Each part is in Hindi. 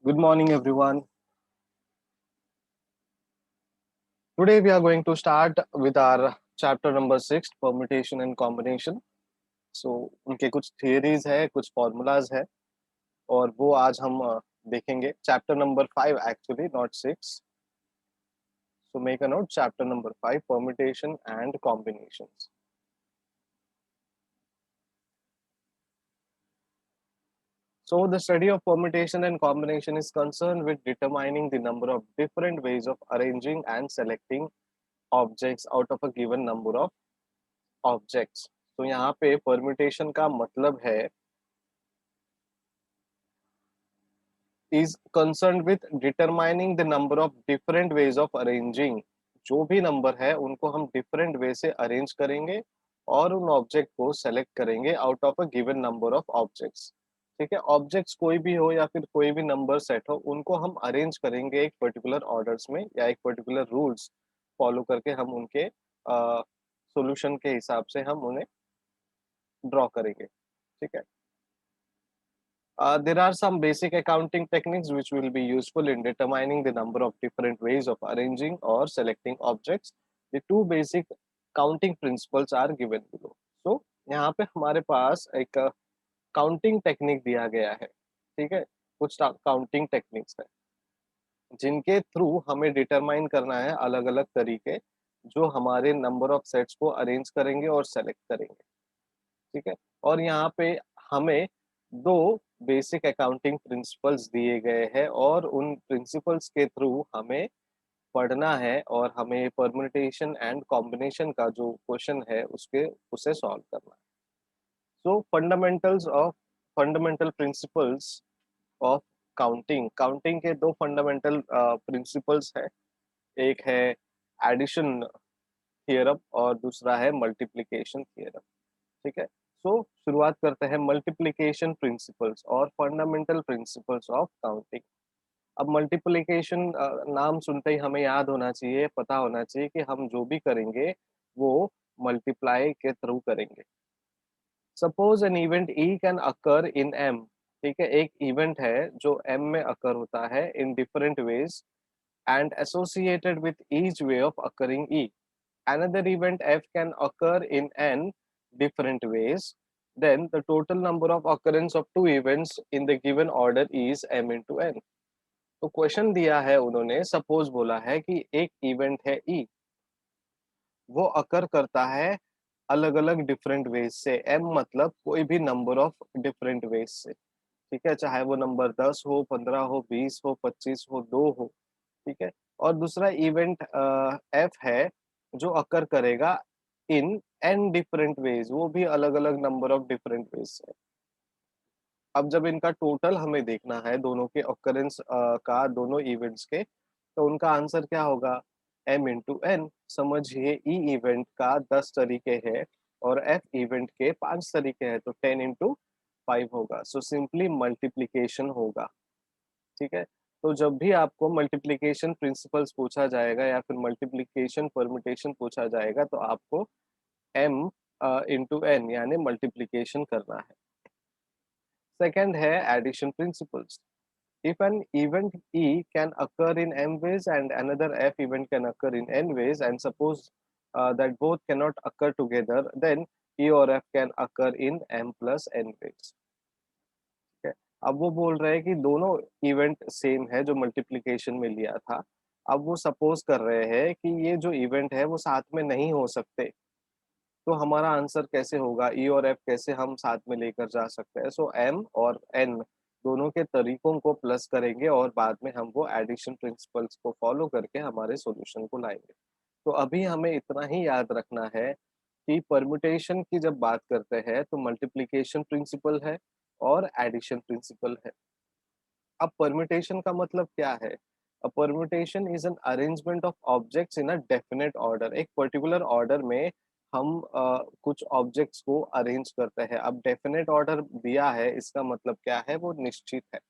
Good morning, everyone. Today we are going to start with our chapter number 6, permutation and combination. So उनके कुछ theories है, कुछ formulas है और वो आज हम देखेंगे. Chapter number 5 actually, not 6. So make a note, chapter number 5, permutation and combinations. So the study of permutation and combination is concerned with determining the number of different ways of arranging and selecting objects out of a given number of objects. तो यहाँ पे permutation का मतलब है is concerned with determining the number of different ways of arranging. जो भी नंबर है उनको हम different way से arrange करेंगे और उन ऑब्जेक्ट को सेलेक्ट करेंगे out of a given number of objects. ठीक है, ऑब्जेक्ट्स कोई भी हो या फिर कोई भी नंबर सेट हो, उनको हम अरेंज करेंगे एक पर्टिकुलर ऑर्डर्स में या एक पर्टिकुलर रूल्स फॉलो करके हम उनके सॉल्यूशन के हिसाब से हम उन्हें ड्रॉ करेंगे. ठीक है. There are some basic accounting techniques which will be useful in determining the number of different ways of arranging or selecting objects. The two basic counting principles are given below. So यहाँ पे हमारे पास एक काउंटिंग टेक्निक दिया गया है. ठीक है, कुछ काउंटिंग टेक्निक्स है जिनके थ्रू हमें डिटरमाइन करना है अलग अलग तरीके जो हमारे नंबर ऑफ सेट्स को अरेंज करेंगे और सेलेक्ट करेंगे. ठीक है, और यहाँ पे हमें दो बेसिक अकाउंटिंग प्रिंसिपल्स दिए गए हैं और उन प्रिंसिपल्स के थ्रू हमें पढ़ना है और हमें परम्यूटेशन एंड कॉम्बिनेशन का जो क्वेश्चन है उसके उसे सॉल्व करना है. सो fundamental principles of counting. Counting के दो फंडामेंटल प्रिंसिपल्स है. एक है एडिशन थियरम और दूसरा है मल्टीप्लिकेशन थियरम. ठीक है, सो शुरुआत करते हैं मल्टीप्लिकेशन प्रिंसिपल्स और फंडामेंटल प्रिंसिपल्स ऑफ काउंटिंग. अब मल्टीप्लिकेशन नाम सुनते ही हमें याद होना चाहिए, पता होना चाहिए कि हम जो भी करेंगे वो मल्टीप्लाई के थ्रू करेंगे. Suppose an event E can occur in m. ठीक है, एक इवेंट है जो एम में अकर होता है in different ways and associated with each way of occurring E. Another event F can occur in N different ways. Then the total number of occurrence of two events in the given order is M into N. तो क्वेश्चन दिया है उन्होंने, सपोज बोला है कि एक इवेंट है E, वो अकर करता है अलग अलग डिफरेंट वेज से. M मतलब कोई भी नंबर ऑफ डिफरेंट वेज से. ठीक है, चाहे वो नंबर 10 हो, 15 हो, 20 हो, 25 हो, 2 हो. ठीक है, और दूसरा इवेंट एफ है जो अकर करेगा इन एन डिफरेंट वेज, वो भी अलग अलग नंबर ऑफ डिफरेंट वेज है. अब जब इनका टोटल हमें देखना है दोनों के ऑकरेंस का, दोनों इवेंट्स के, तो उनका आंसर क्या होगा? m into n. समझिए ई इवेंट का 10 तरीके हैं और एफ इवेंट के 5 तरीके हैं, तो 10 इंटू 5 होगा. सो सिंपली मल्टीप्लीकेशन होगा. ठीक है, तो जब भी आपको मल्टीप्लिकेशन प्रिंसिपल्स पूछा जाएगा या फिर मल्टीप्लिकेशन परम्यूटेशन पूछा जाएगा तो आपको m इंटू एन यानी मल्टीप्लिकेशन करना है. सेकंड है addition principles. If an event E can occur in m ways and another f event can occur in n ways, and suppose that both cannot occur together, then E or F can occur in m plus n ways. है. अब वो बोल रहे हैं कि दोनों इवेंट सेम है जो मल्टीप्लिकेशन में लिया था. अब वो सपोज कर रहे हैं कि ये जो इवेंट है वो साथ में नहीं हो सकते, तो हमारा आंसर कैसे होगा? ई और एफ कैसे हम साथ में लेकर जा सकते हैं? सो एम और एन दोनों के तरीकों को प्लस करेंगे और बाद में हम वो एडिशन प्रिंसिपल्स को फॉलो करके हमारे सॉल्यूशन को लाएंगे. तो अभी हमें इतना ही याद रखना है कि परम्यूटेशन की जब बात करते हैं तो मल्टीप्लिकेशन प्रिंसिपल है और एडिशन प्रिंसिपल है. अब परम्यूटेशन का मतलब क्या है? A permutation is an arrangement of objects in a definite order. एक पर्टिकुलर ऑर्डर में हम कुछ ऑब्जेक्ट्स को अरेंज करते हैं. अब डेफिनेट ऑर्डर दिया है, इसका मतलब क्या है? वो निश्चित है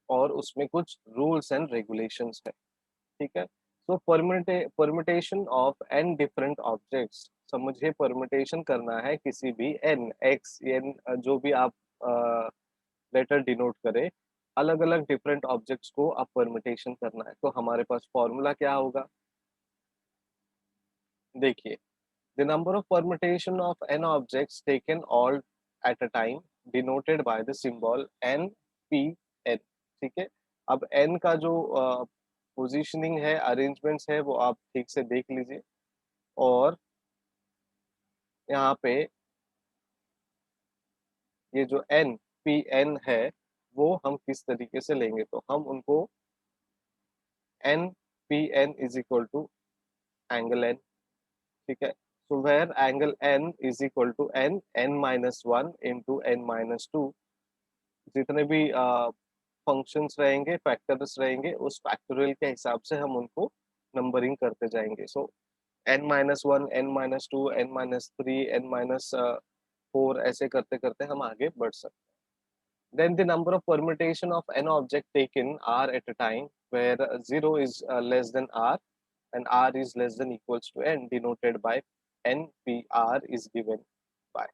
और उसमें कुछ रूल्स एंड रेगुलेशंस है. ठीक है, so permutation of n different objects. समझिए परम्यूटेशन करना है किसी भी एन एक्स एन जो भी आप लेटर डिनोट करें, अलग अलग डिफरेंट ऑब्जेक्ट्स को अब परम्यूटेशन करना है, तो हमारे पास फॉर्मूला क्या होगा? देखिए, the number of permutation of n objects taken all at a time denoted by the symbol n P n. ठीक है, अब एन का जो पोजीशनिंग है, अरेंजमेंट्स है, वो आप ठीक से देख लीजिए। और यहाँ पे ये जो एन पी एन है, वो हम किस तरीके से लेंगे, तो हम उनको n P n is equal to angle n. ठीक है, so where angle n is equal to n minus 1 into n minus 2, जितने भी फंक्शंस रहेंगे, फैक्टर्स रहेंगे, उस फैक्टोरियल के हिसाब से हम उनको नंबरिंग करते जाएंगे। सो n minus one, n minus two, n minus three, n minus four, ऐसे करते करते हम आगे बढ़ सकते हैं। Then the number of permutation of n object taken r at a time, where 0 is less than r and r is less than equals to n, denoted by npr is given by।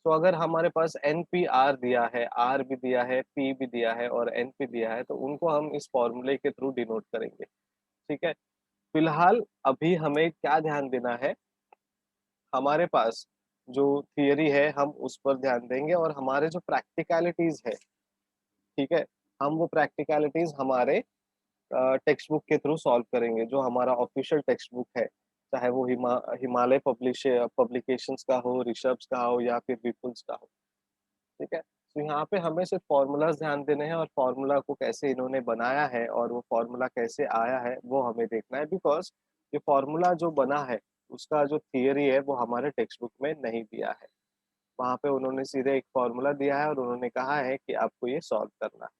तो अगर हमारे पास npr दिया है, r भी दिया है, p भी दिया है और np दिया है, तो उनको हम इस फॉर्मूले के थ्रू डिनोट करेंगे। ठीक है, फिलहाल अभी हमें क्या ध्यान देना है, हमारे पास जो थियरी है हम उस पर ध्यान देंगे, और हमारे जो प्रैक्टिकलिटीज है, ठीक है, हम वो प्रैक्टिकलिटीज हमारे टेक्स्ट बुक के थ्रू सॉल्व करेंगे, जो हमारा ऑफिशियल टेक्स्ट बुक है, चाहे वो हिमालय पब्लिकेशंस का हो, ऋषभ्स का हो या फिर विपुल्स का हो। ठीक है, तो यहाँ पे हमें सिर्फ फॉर्मूलाज ध्यान देने हैं, और फॉर्मूला को कैसे इन्होंने बनाया है और वो फॉर्मूला कैसे आया है वो हमें देखना है, बिकॉज ये फॉर्मूला जो बना है उसका जो थियरी है वो हमारे टेक्स्ट बुक में नहीं दिया है। वहाँ पे उन्होंने सीधे एक फॉर्मूला दिया है और उन्होंने कहा है कि आपको ये सॉल्व करना है।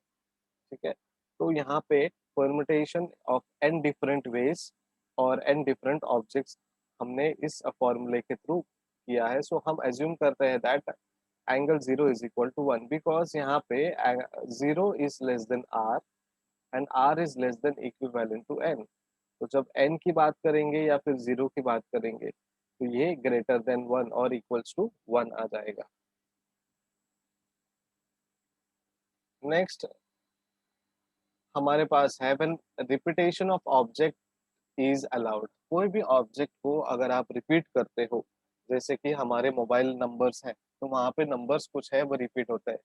ठीक है, तो यहाँ पे permutation of n different ways और एन डिफरेंट ऑब्जेक्ट्स हमने इस फॉर्मूले के थ्रू किया है। सो हम एज्यूम करते हैं that angle 0 is equal to 1, because यहाँ पे 0 is less than r and r is less than equivalent to n. तो जब एन की बात करेंगे या फिर 0 की बात करेंगे, तो ये ग्रेटर देन 1 और इक्वल्स टू 1 आ जाएगा। नेक्स्ट हमारे पास है when repetition of object is allowed. कोई भी ऑब्जेक्ट को अगर आप रिपीट करते हो, जैसे कि हमारे मोबाइल नंबर्स हैं, तो वहाँ पे नंबर्स कुछ है वो रिपीट होते हैं।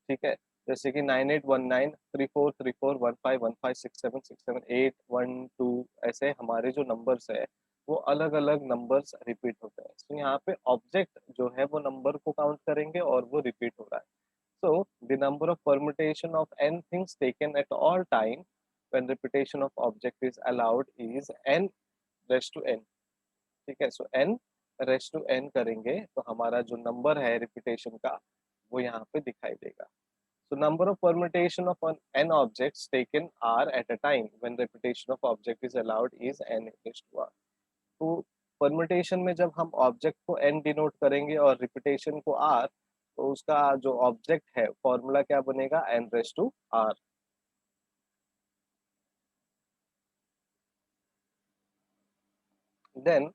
ठीक है, जैसे कि 981934341556767812, ऐसे हमारे जो नंबर्स है वो अलग अलग नंबर्स रिपीट होते हैं। तो यहाँ पे ऑब्जेक्ट जो है वो नंबर को काउंट करेंगे और वो रिपीट हो रहा है। So the number of permutation of n things taken at all time when repetition of object is allowed is n raised to n। ठीक है, so n raised to n करेंगे तो हमारा जो नंबर है रिपीटेशन का वो यहाँ पे दिखाई देगा। So number of permutation of n objects taken are at a time when repetition of object is allowed is n raised to r। तो परमुटेशन में जब हम ऑब्जेक्ट को n डिनोट करेंगे और रिपीटेशन को r, तो उसका जो ऑब्जेक्ट है फॉर्मूला क्या बनेगा, n raise to r। Then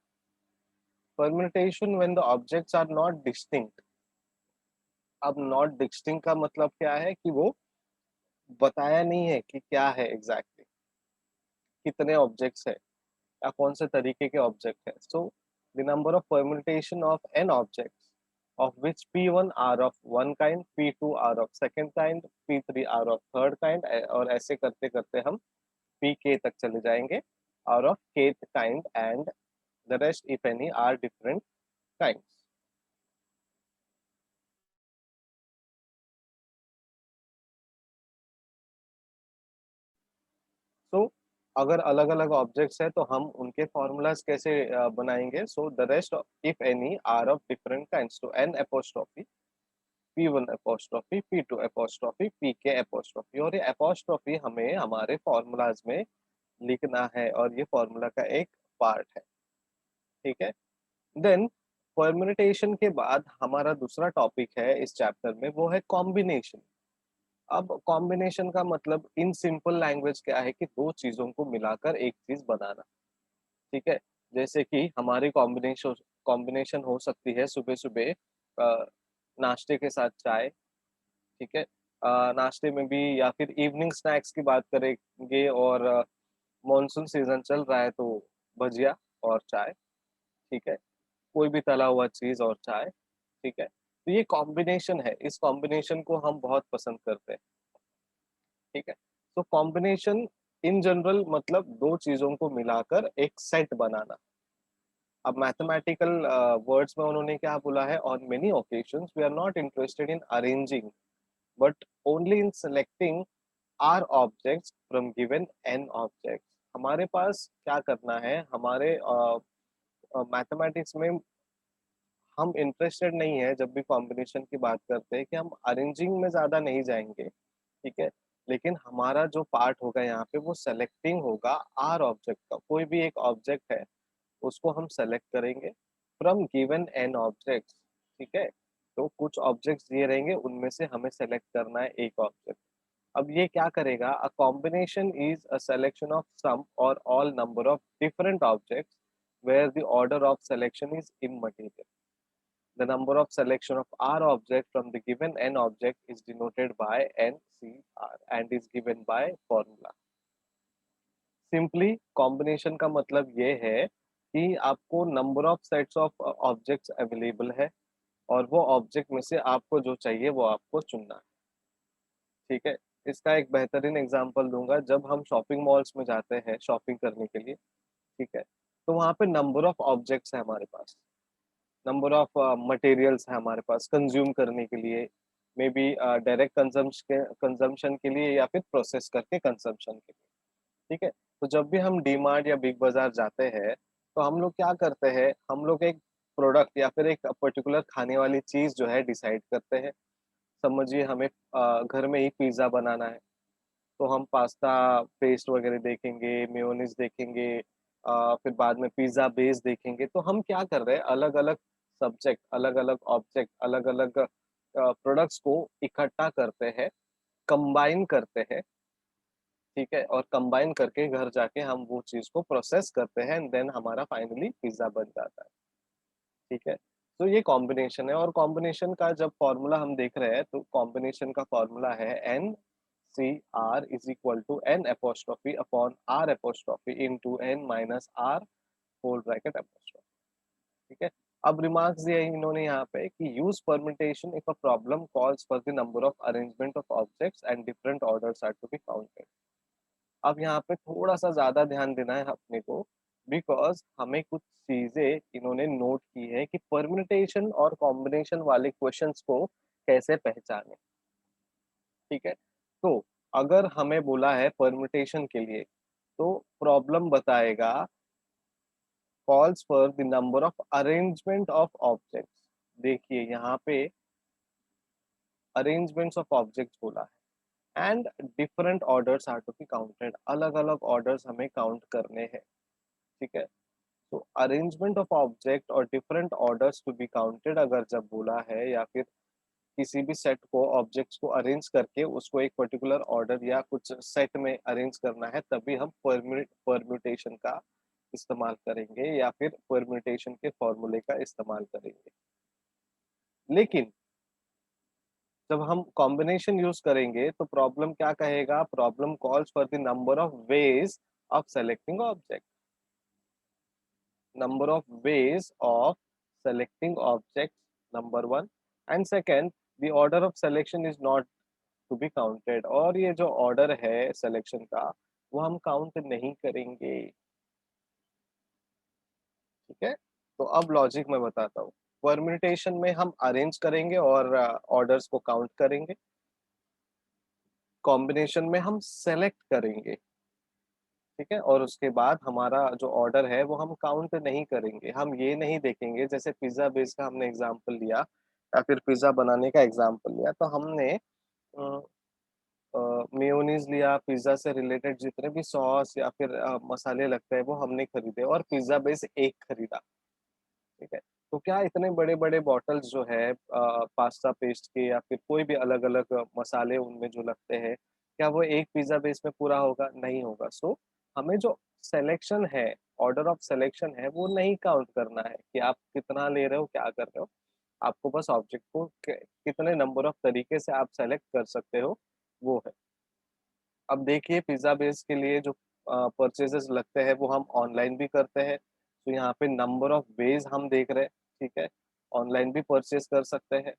permutation when the objects are not distinct. अब नॉट डिस्टिंक्ट का मतलब क्या है कि वो बताया नहीं है कि क्या है एग्जैक्टली, कितने ऑब्जेक्ट्स है या कौन से तरीके के ऑब्जेक्ट है। So the number of permutation of n objects of which P1 are of one kind, P2 are of second kind, P3 are of third kind, और ऐसे करते करते हम Pk तक चले जाएंगे, are of kth kind and the rest if any are different kinds। so अगर अलग अलग ऑब्जेक्ट्स है तो हम उनके फॉर्मूलाज कैसे बनाएंगे। So the rest if any are of different kinds, तो n apostrophe, P1 apostrophe, P2 apostrophe, Pk apostrophe, और ये एपोस्ट्रोफी हमें हमारे फॉर्मूलाज में लिखना है और ये फॉर्मूला का एक पार्ट है। ठीक है, देन परम्यूटेशन के बाद हमारा दूसरा टॉपिक है इस चैप्टर में, वो है कॉम्बिनेशन। अब कॉम्बिनेशन का मतलब इन सिंपल लैंग्वेज क्या है कि दो चीजों को मिलाकर एक चीज बनाना। ठीक है, जैसे कि हमारी कॉम्बिनेशन कॉम्बिनेशन हो सकती है सुबह सुबह नाश्ते के साथ चाय। ठीक है, नाश्ते में भी या फिर इवनिंग स्नैक्स की बात करेंगे और मॉनसून सीज़न चल रहा है तो भजिया और चाय, ठीक है? कोई भी तला हुआ चीज़ और चाय, ठीक है? तो ये कॉम्बिनेशन है, इस कॉम्बिनेशन को हम बहुत पसंद करते हैं, ठीक है? तो कॉम्बिनेशन इन जनरल मतलब 2 चीज़ों को मिलाकर एक सेट बनाना। अब मैथमेटिकल वर्ड्स में उन्होंने क्या बोला है, on many occasions we are not interested in arranging but only in selecting r objects from given n objects. हमारे पास क्या करना है, हमारे मैथमेटिक्स में हम इंटरेस्टेड नहीं है जब भी कॉम्बिनेशन की बात करते हैं कि हम अरेंजिंग में ज़्यादा नहीं जाएँगे, ठीक है? लेकिन हमारा जो पार्ट होगा यहाँ पे वो सेलेक्टिंग होगा आर ऑब्जेक्ट का। कोई भी एक ऑब्जेक्ट है, उसको हम सेलेक्ट करेंगे फ्रॉम गिवन एन ऑब्जेक्ट्स, ठीक है? तो कुछ ऑब्जेक्ट्स दिए रहेंगे, उनमें से हमें सेलेक्ट करना है एक ऑब्जेक्ट। अब ये क्या करेगा, a combination is a selection of some और all number of different objects where the order of selection is immaterial. The number of selection of R object from the given N object is denoted by NCR and is given by formula. Simply combination का मतलब ये है कि आपको number of sets of objects available है और वो object में से आपको जो चाहिए वो आपको चुनना है, ठीक है? इसका एक बेहतरीन एग्जांपल दूंगा, जब हम शॉपिंग मॉल्स में जाते हैं शॉपिंग करने के लिए, ठीक है? तो वहाँ पे नंबर ऑफ ऑब्जेक्ट्स है हमारे पास, नंबर ऑफ मटेरियल्स है हमारे पास कंज्यूम करने के लिए, मे बी डायरेक्ट कंजम्पशन के लिए या फिर प्रोसेस करके कंजम्पशन के लिए, ठीक है? तो जब भी हम डीमार्ट या बिग बाजार जाते हैं तो हम लोग क्या करते हैं, हम लोग एक प्रोडक्ट या फिर एक पर्टिकुलर खाने वाली चीज जो है डिसाइड करते हैं। समझिए हमें घर में ही पिज्जा बनाना है, तो हम पास्ता पेस्ट वगैरह देखेंगे, मेयोनीज़ देखेंगे, फिर बाद में पिज़्ज़ा बेस देखेंगे। तो हम क्या कर रहे हैं, अलग-अलग सब्जेक्ट, अलग-अलग ऑब्जेक्ट, अलग-अलग प्रोडक्ट्स को इकट्ठा करते हैं, कंबाइन करते हैं, ठीक है? और कंबाइन करके घर जाके हम वो चीज़ को प्रोसेस करते हैं एंड देन हमारा फाइनली पिज़्ज़ा बन जाता है, ठीक है? तो ये कॉम्बिनेशन है और कॉम्बिनेशन का जब फ़ॉर्मूला हम देख रहे हैं, तो कॉम्बिनेशन का फ़ॉर्मूला है N CR is equal to N apostrophe upon R apostrophe into N minus R whole bracket apostrophe, ठीक है? अब रिमार्क्स दिए हैं इन्होंने यहाँ पे कि use permutation if a problem calls for the number of arrangement of objects and different orders are to be counted. अब यहाँ पे थोड़ा सा ज्यादा ध्यान देना है अपने को, बिकॉज हमें कुछ चीजें इन्होंने नोट की है कि परम्यूटेशन और कॉम्बिनेशन वाले क्वेश्चंस को कैसे पहचाने, ठीक है? तो अगर हमें बोला है परम्यूटेशन के लिए, तो प्रॉब्लम बताएगा calls for the number of arrangement of objects. देखिए यहाँ पे अरेंजमेंट्स ऑफ ऑब्जेक्ट्स बोला है and different orders are to be counted, अलग अलग ऑर्डर्स हमें काउंट करने हैं, ठीक है? तो अरेंजमेंट ऑफ ऑब्जेक्ट और different orders to be counted अगर जब बोला है या फिर किसी भी सेट को ऑब्जेक्ट्स को अरेंज करके उसको एक पर्टिकुलर ऑर्डर या कुछ सेट में अरेंज करना है, तभी हम परम्यूटेशन का इस्तेमाल करेंगे या फिर परम्यूटेशन के फॉर्मूले का इस्तेमाल करेंगे। लेकिन जब हम कॉम्बिनेशन यूज करेंगे तो प्रॉब्लम क्या कहेगा, problem calls for the number of ways of selecting object, number of ways of selecting objects, number one, and second, the order of selection is not to be counted, और ये जो order है selection का वो हम count नहीं करेंगे, ठीक है? तो अब लॉजिक मैं बताता हूँ। परम्यूटेशन में हम अरेंज करेंगे और ऑर्डर्स को काउंट करेंगे। कॉम्बिनेशन में हम सेलेक्ट करेंगे, ठीक है? और उसके बाद हमारा जो ऑर्डर है वो हम काउंट नहीं करेंगे। हम ये नहीं देखेंगे, जैसे पिज़्ज़ा बेस का हमने एग्ज़ाम्पल लिया या फिर पिज़्ज़ा बनाने का एग्ज़ाम्पल लिया, तो हमने अ मेयोनीज़ लिया, पिज़्ज़ा से रिलेटेड जितने भी सॉस या फिर मसाले लगते हैं वो हमने खरीदे और पिज़्ज़ा बेस 1 खरीदा, ठीक है? तो क्या इतने बड़े-बड़े बॉटल्स जो है पास्ता पेस्ट के या फिर कोई भी अलग-अलग मसाले उनमें जो लगते हैं, क्या वो एक पिज़्ज़ा बेस में पूरा होगा? नहीं होगा। सो हमें जो सिलेक्शन है, ऑर्डर ऑफ सिलेक्शन है, वो नहीं काउंट करना है कि आप कितना ले रहे हो, क्या कर रहे हो। आपको बस ऑब्जेक्ट को कितने नंबर ऑफ तरीके से आप सेलेक्ट कर सकते हो, वो है। अब देखिए पिज़्ज़ा बेस के लिए जो परचेज़ेज़ लगते हैं वो हम ऑनलाइन भी करते हैं। तो यहाँ पे नंबर ऑफ वेज़ हम देख रहे हैं, ठीक है? ऑनलाइन भी परचेज़ कर सकते हैं।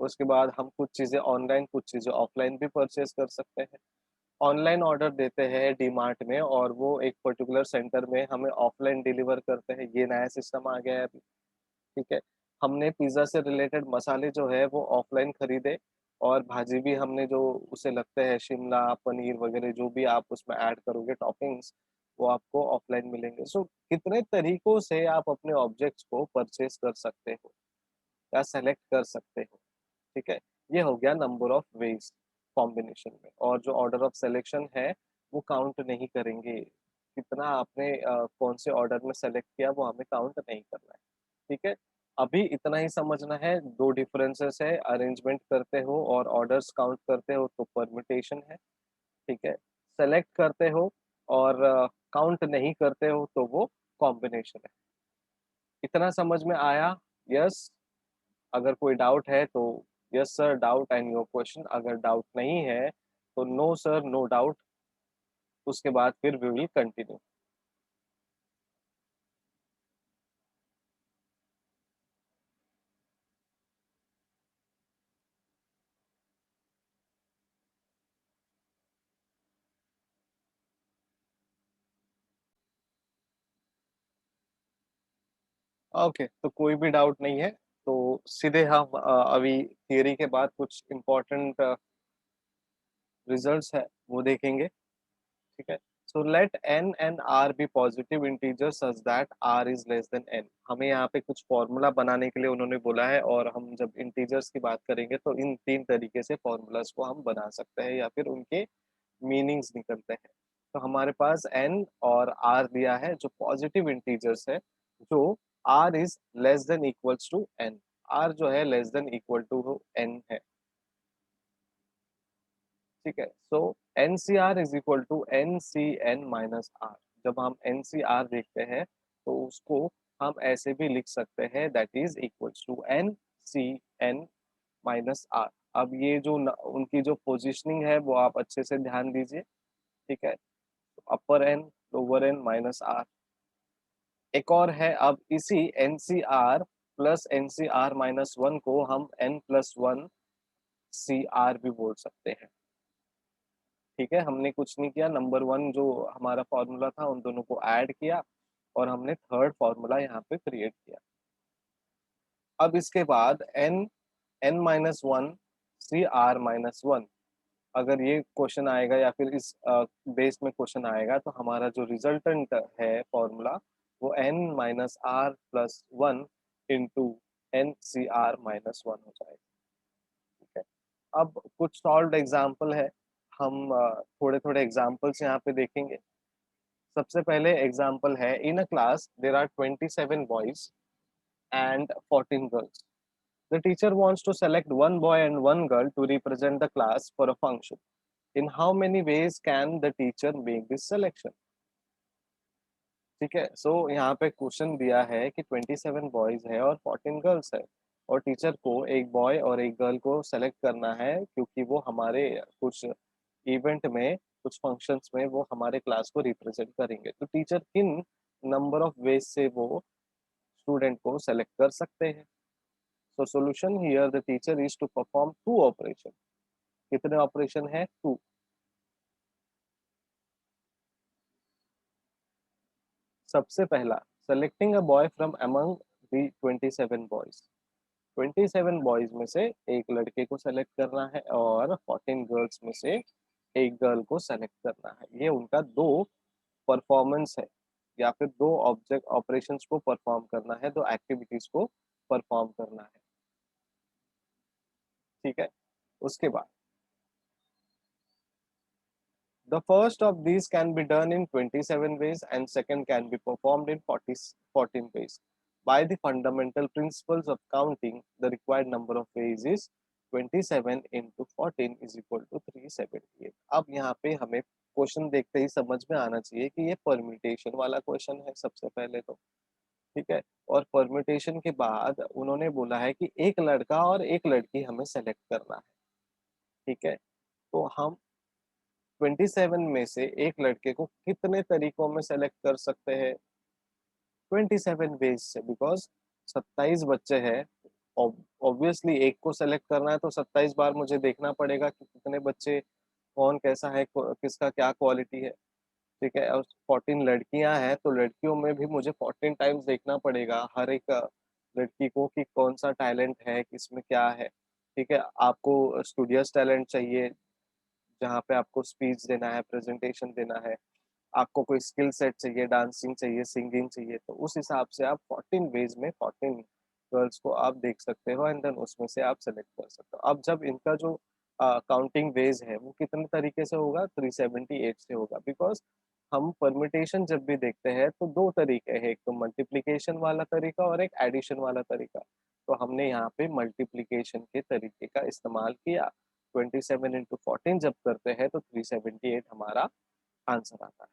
उसके बाद हम कुछ चीज़ें ऑनलाइन, कुछ चीज़ें ऑफलाइन भी परचेज़ कर सकते हैं। ऑनलाइन ऑर्डर देते हैं डीमार्ट में और वो एक पर्टिकुलर सेंटर में हमें ऑफलाइन डिलीवर करते हैं, ये नया सिस्टम आ गया है अभी, ठीक है? हमने पिज़्ज़ा से रिलेटेड मसाले जो है वो ऑफलाइन खरीदे और भाजी भी हमने जो उसे लगते हैं शिमला, पनीर वगैरह जो भी आप उसमें ऐड करोगे टॉपिंग्स, वो आपको ऑफलाइन मिलेंगे। सो कितने तरीकों से आप अपने ऑब्जेक्ट्स को परचेज़ कर सकते हो या सेलेक्ट कर सकते हो। ठीक है? ये हो गया नंबर ऑफ वेज़ कॉम्बिनेशन में और जो ऑर्डर ऑफ सिलेक्शन है, वो काउंट नहीं करेंगे। कितना आपने कौन से ऑर्डर में सेलेक्ट किया वो हमें काउंट नहीं करना है, ठीक है? अभी इतना ही समझना है, 2 डिफरेंसेस है, अरेंजमेंट करते हो और ऑर्डर्स काउंट करते हो तो परम्यूटेशन है, ठीक है? सेलेक्ट करते हो और काउंट नहीं करते हो तो वो कॉम्बिनेशन है। इतना समझ में आया? यस? अगर कोई डाउट है तो yes sir doubt and your question, अगर डाउट नहीं है तो नो सर नो डाउट, उसके बाद फिर वी विल कंटिन्यू। ओके, तो कोई भी डाउट नहीं है, तो सीधे हम अभी थियरी के बाद कुछ इम्पोर्टेंट रिजल्ट्स है वो देखेंगे, ठीक है? So let n and r be positive integers such that r is less than n। हमें यहाँ पे कुछ फॉर्मूला बनाने के लिए उन्होंने बोला है और हम जब इंटीजर्स की बात करेंगे तो इन 3 तरीके से फॉर्मूलाज को हम बना सकते हैं या फिर उनके मीनिंग्स निकलते हैं। तो हमारे पास n और r दिया है जो पॉजिटिव इंटीजर्स है, जो r is less than equals to n। r जो है less than equal to n है, ठीक है? So n c r is equal to n C n minus r. जब हम एन सी आर देखते हैं तो उसको हम ऐसे भी लिख सकते हैं that is equals to n C n minus r. अब ये जो उनकी जो पोजिशनिंग है वो आप अच्छे से ध्यान दीजिए, ठीक है? Upper n, lower n minus r. एक और है, अब इसी n c r plus n c r minus one को हम n plus one c r भी बोल सकते हैं, ठीक है? हमने कुछ नहीं किया, नंबर 1 जो हमारा फ़ॉर्मूला था उन दोनों को ऐड किया और हमने थर्ड फ़ॉर्मूला यहाँ पे क्रिएट किया। अब इसके बाद n-1 Cr-1 अगर ये क्वेश्चन आएगा या फिर इस बेस में क्वेश्चन आएगा तो हमारा जो रिजल्टेंट है फ़ॉर्मूला वो n-r+1 इंटू Ncr-1 हो जाएगा, ठीक है? अब कुछ सॉल्व्ड एग्ज़ाम्पल है, हम थोड़े-थोड़े एग्ज़ाम्पल्स यहाँ पे देखेंगे। सबसे पहले एग्जाम्पल है, in a class there are 27 boys and 14 girls. The teacher wants to select one boy and one girl to represent the class for a function. In how many ways can the teacher make this selection? ठीक है, सो यहाँ पे क्वेश्चन दिया है कि 27 बॉयज है और 14 गर्ल्स है और टीचर को एक बॉय और एक गर्ल को सेलेक्ट करना है क्योंकि वो हमारे कुछ इवेंट में, कुछ फंक्शंस में वो हमारे क्लास को रिप्रेजेंट करेंगे। तो टीचर किन नंबर ऑफ वेज से वो स्टूडेंट को सेलेक्ट कर सकते हैं? So solution here the teacher is to perform two operation. कितने ऑपरेशन है? टू। सबसे पहला, selecting a boy from among the 27 boys. 27 boys में से एक लड़के को सेलेक्ट करना है और 14 गर्ल्स में से एक गर्ल को सेलेक्ट करना है। ये उनका दो परफॉर्मेंस है या फिर दो ऑब्जेक्ट ऑपरेशंस को परफॉर्म करना है, दो एक्टिविटीज को परफॉर्म करना है, ठीक है? उसके बाद the first of these can be done in 27 ways and second can be performed in 14 ways. By the fundamental principles of counting, the required number of ways is 27 into 14 is equal to 378। अब यहाँ पे हमें क्वेश्चन देखते ही समझ में आना चाहिए कि ये परम्यूटेशन वाला क्वेश्चन है सबसे पहले तो, ठीक है? और परम्यूटेशन के बाद उन्होंने बोला है कि एक लड़का और एक लड़की हमें सेलेक्ट करना है, ठीक है? तो हम 27 में से एक लड़के को कितने तरीकों में सेलेक्ट कर सकते हैं? 27 वेज से, बिकॉज़ 27 बच्चे हैं, ऑब्वियसली एक को सेलेक्ट करना है तो 27 बार मुझे देखना पड़ेगा कि कितने बच्चे, कौन कैसा है, किसका क्या क्वालिटी है, ठीक है? और 14 लड़कियां हैं तो लड़कियों में भी मुझे 14 टाइम्स देखना पड़ेगा हर एक लड़की को कि कौन सा टैलेंट है, किसमें क्या है, ठीक है? आपको स्टूडियस टैलेंट चाहिए, जहाँ पे आपको स्पीच देना है, प्रेजेंटेशन देना है, आपको कोई स्किल सेट चाहिए, डांसिंग चाहिए, सिंगिंग चाहिए, तो उस हिसाब से आप 14 वेज में 14 गर्ल्स को आप देख सकते हो एंड देन उसमें से आप सेलेक्ट कर सकते हो। अब जब इनका जो काउंटिंग वेज है वो कितने तरीके से होगा? 378 से होगा, बिकॉज हम परम्यूटेशन जब भी देखते हैं तो दो तरीके हैं, एक तो मल्टीप्लीकेशन वाला तरीका और एक एडिशन वाला तरीका। तो हमने यहाँ पे मल्टीप्लीकेशन के तरीके का इस्तेमाल किया। 27 इंटू 14 जब करते हैं तो 378 हमारा आंसर आता है।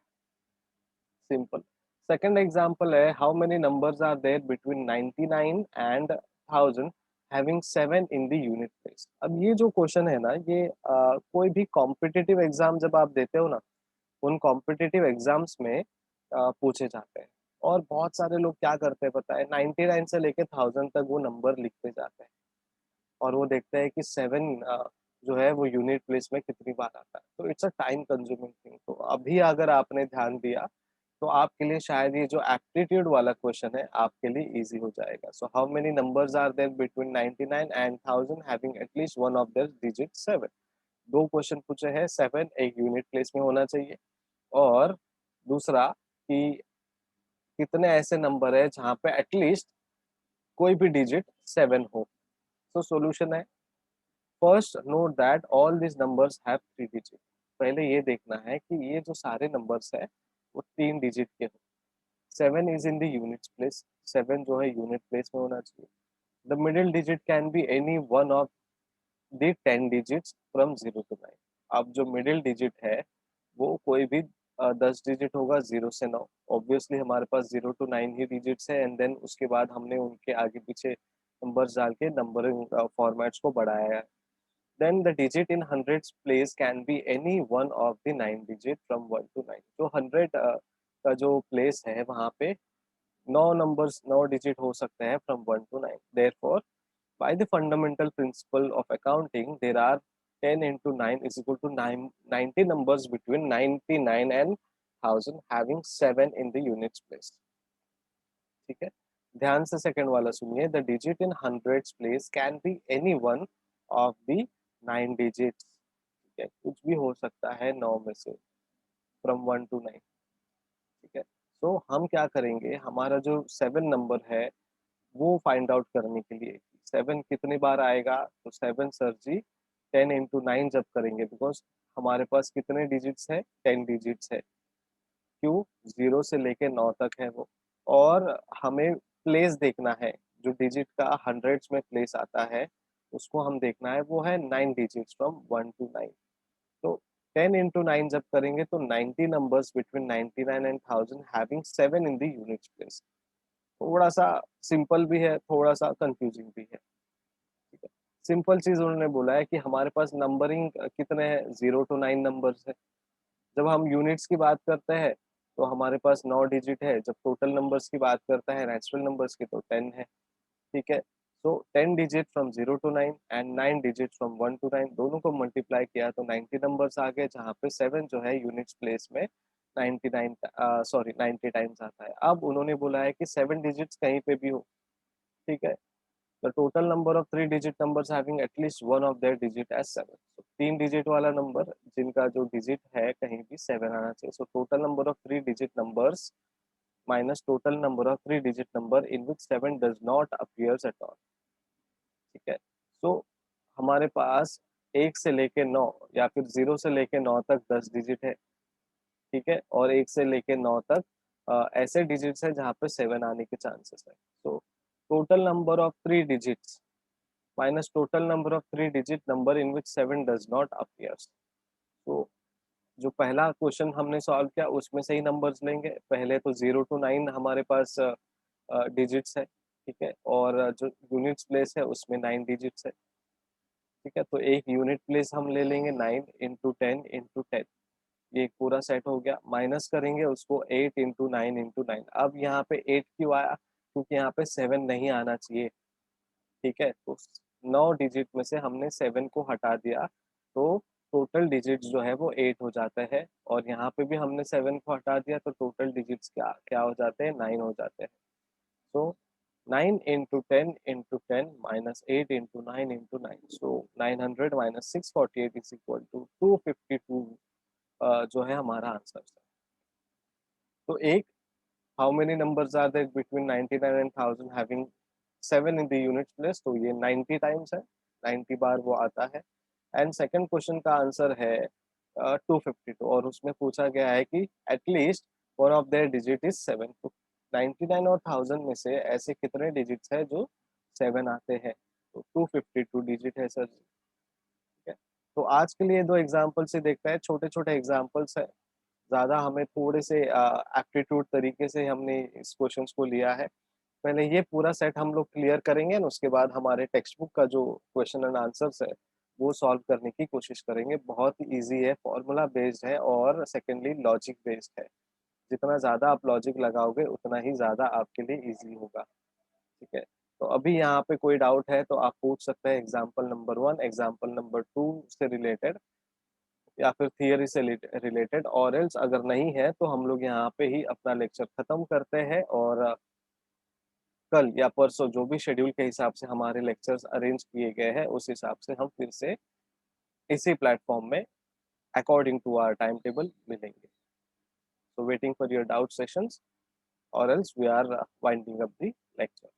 सिंपल। सेकंड एग्जांपल है, how many numbers are there between 99 and 1000 having 7 in the unit place. अब ये जो क्वेश्चन है ना, ये कोई भी कॉम्पिटिटिव एग्जाम जब आप देते हो ना, उन कॉम्पिटिटिव एग्जाम्स में पूछे जाते हैं। और बहुत सारे लोग क्या करते हैं पता है, 99 से लेके 1000 तक वो नंबर लिखते जाते हैं और वो देखते हैं कि 7 जो है वो यूनिट प्लेस में कितनी बार आता है। तो it's a time consuming thing. तो अभी अगर आपने ध्यान दिया तो आपके लिए शायद ये जो एप्टीट्यूड वाला क्वेश्चन है आपके लिए इजी हो जाएगा। So how many numbers are there between 99 and 1000 having at least one of their digit 7। दो क्वेश्चन पूछे हैं, 7 एक यूनिट प्लेस में होना चाहिए और दूसरा कि कितने ऐसे नंबर है जहाँ पे एटलीस्ट कोई भी डिजिट 7 हो। तो सॉल्यूशन है, first note that all these numbers have 3 digit. पहले ये देखना है कि ये जो सारे नंबर्स है वो 3 डिजिट के हो। 7 is in the units place, 7 जो है यूनिट प्लेस में होना चाहिए। The middle digit can be any one of the 10 digits from 0 to 9। अब जो मिडिल डिजिट है वो कोई भी 10 डिजिट होगा 0 से 9। ऑब्वियसली हमारे पास 0 to 9 ही डिजिट्स है एंड देन उसके बाद हमने उनके आगे पीछे नंबर्स डाल के नंबरिंग फॉर्मेट्स को बढ़ाया है। Then the digit in hundreds place can be any one of the 9 digit from 1 to 9। जो 100 का जो प्लेस है वहाँ पे 9 डिजिट हो सकते हैं from 1 to 9। Therefore, by the fundamental principle of accounting, there are 10 into 9 is equal to 90 numbers between 99 and 1000 having 7 in the units place। ठीक है, ध्यान से सेकंड वाला सुनिए। The digit in hundreds place can be any one of the 9 digits. ठीक है, कुछ भी हो सकता है 9 में से, फ्रॉम 1 to 9। ठीक है, तो हम क्या करेंगे, हमारा जो 7 नंबर है वो फाइंड आउट करने के लिए 7 कितनी बार आएगा, तो 7 सर जी 10 इंटू 9 जब करेंगे, बिकॉज हमारे पास कितने डिजिट्स है, 10 डिजिट्स है। क्यों? 0 से लेके 9 तक है वो। और हमें प्लेस देखना है, जो डिजिट का हंड्रेड्स में प्लेस आता है उसको हम देखना है, वो है 9 डिजिट्स फ्रॉम 1 to 9। तो 10 इंटू 9 जब करेंगे तो 90 numbers between 99 and 1000 having 7 in the units place. थोड़ा सा सिंपल भी है, थोड़ा सा कंफ्यूजिंग भी है। ठीक है, सिंपल चीज उन्होंने बोला है कि हमारे पास नंबरिंग कितने हैं, 0 to 9 नंबर्स है। जब हम यूनिट्स की बात करते हैं तो हमारे पास 9 डिजिट है, जब टोटल नंबर्स की बात करता है नेचुरल नंबर्स की तो 10 है। ठीक है, सो 10 digit from 0 to 9 and 9 digit from 1 to 9 दोनों को मल्टीप्लाई किया तो 90 नंबर्स आ गए, जहाँ पे 7 जो है यूनिट्स प्लेस में 99 सॉरी 90 टाइम्स आता है। अब उन्होंने बोला है कि 7 डिजिट्स कहीं पे भी हो। ठीक है, the total number of 3 digit numbers having at least one of their digit as 7। तो 3 डिजिट वाला नंबर जिनका जो डिजिट है कहीं भी 7 आना चाहिए। So total number of 3 digit numbers minus total number of 3 digit number in which 7 does not appears at all. ठीक है, सो हमारे पास 1 से लेके 9 या फिर 0 से लेके 9 तक 10 डिजिट है। ठीक है, और 1 से लेके 9 तक ऐसे डिजिट्स है जहाँ पे 7 आने के चांसेस है। तो total number of 3 digits minus total number of 3 digit number in which 7 does not appears. तो जो पहला क्वेश्चन हमने सॉल्व किया उसमें से ही नंबर्स लेंगे। पहले तो 0 to 9 हमारे पास डिजिट्स है, ठीक है? और जो यूनिट्स प्लेस है उसमें 9 डिजिट्स है, ठीक है? तो एक यूनिट प्लेस हम ले लेंगे 9 इंटू 10 इंटू 10, ये एक पूरा सेट हो गया। माइनस करेंगे उसको 8 इंटू 9 इंटू 9। अब यहाँ पे 8 क्यों आया? क्योंकि यहाँ पे 7 नहीं आना चाहिए, ठीक है? तो 9 डिजिट में से हमने 7 को हटा दिया, तो टोटल डिजिट्स जो है वो 8 हो जाता है, और यहाँ पे भी हमने 7 को हटा दिया तो टोटल डिजिट्स क्या क्या हो जाते हैं? 9 हो जाते हैं। So 9 into 10 into 10 minus 8 into 9 into 9. So 900 minus 648 is equal to 252, जो है हमारा आंसर। तो एक, how many numbers are there between 99 and 1000 having 7 in the unit place? तो ये 90 टाइम्स है, 90 बार वो आता है। एंड सेकंड क्वेश्चन का आंसर है 252, और उसमें पूछा गया है कि at least one of their digit is 7। तो 99 और 1000 में से ऐसे कितने डिजिट्स है जो 7 आते हैं? तो 252 डिजिट है सर, ठीक है? तो आज के लिए दो एग्जाम्पल से देखते हैं, छोटे छोटे एग्जाम्पल्स है, ज़्यादा हमें थोड़े से एप्टीट्यूड तरीके से हमने इस क्वेश्चंस को लिया है। पहले ये पूरा सेट हम लोग क्लियर करेंगे और उसके बाद हमारे टेक्स्ट बुक का जो क्वेश्चन एंड आंसर्स है वो सॉल्व करने की कोशिश करेंगे। बहुत ही ईज़ी है, फॉर्मूला बेस्ड है, और सेकेंडली लॉजिक बेस्ड है। जितना ज़्यादा आप लॉजिक लगाओगे उतना ही ज़्यादा आपके लिए ईज़ी होगा, ठीक है? तो अभी यहाँ पे कोई डाउट है तो आप पूछ सकते हैं, एग्जाम्पल नंबर 1, एग्जाम्पल नंबर 2 से रिलेटेड, या फिर थियरी से रिलेटेड, और एल्स अगर नहीं है तो हम लोग यहाँ पे ही अपना लेक्चर खत्म करते हैं, और कल या परसों जो भी शेड्यूल के हिसाब से हमारे लेक्चर्स अरेंज किए गए हैं उस हिसाब से हम फिर से इसी प्लेटफॉर्म में according to our time table मिलेंगे। So waiting for your doubt sessions, or else we are winding up the lecture.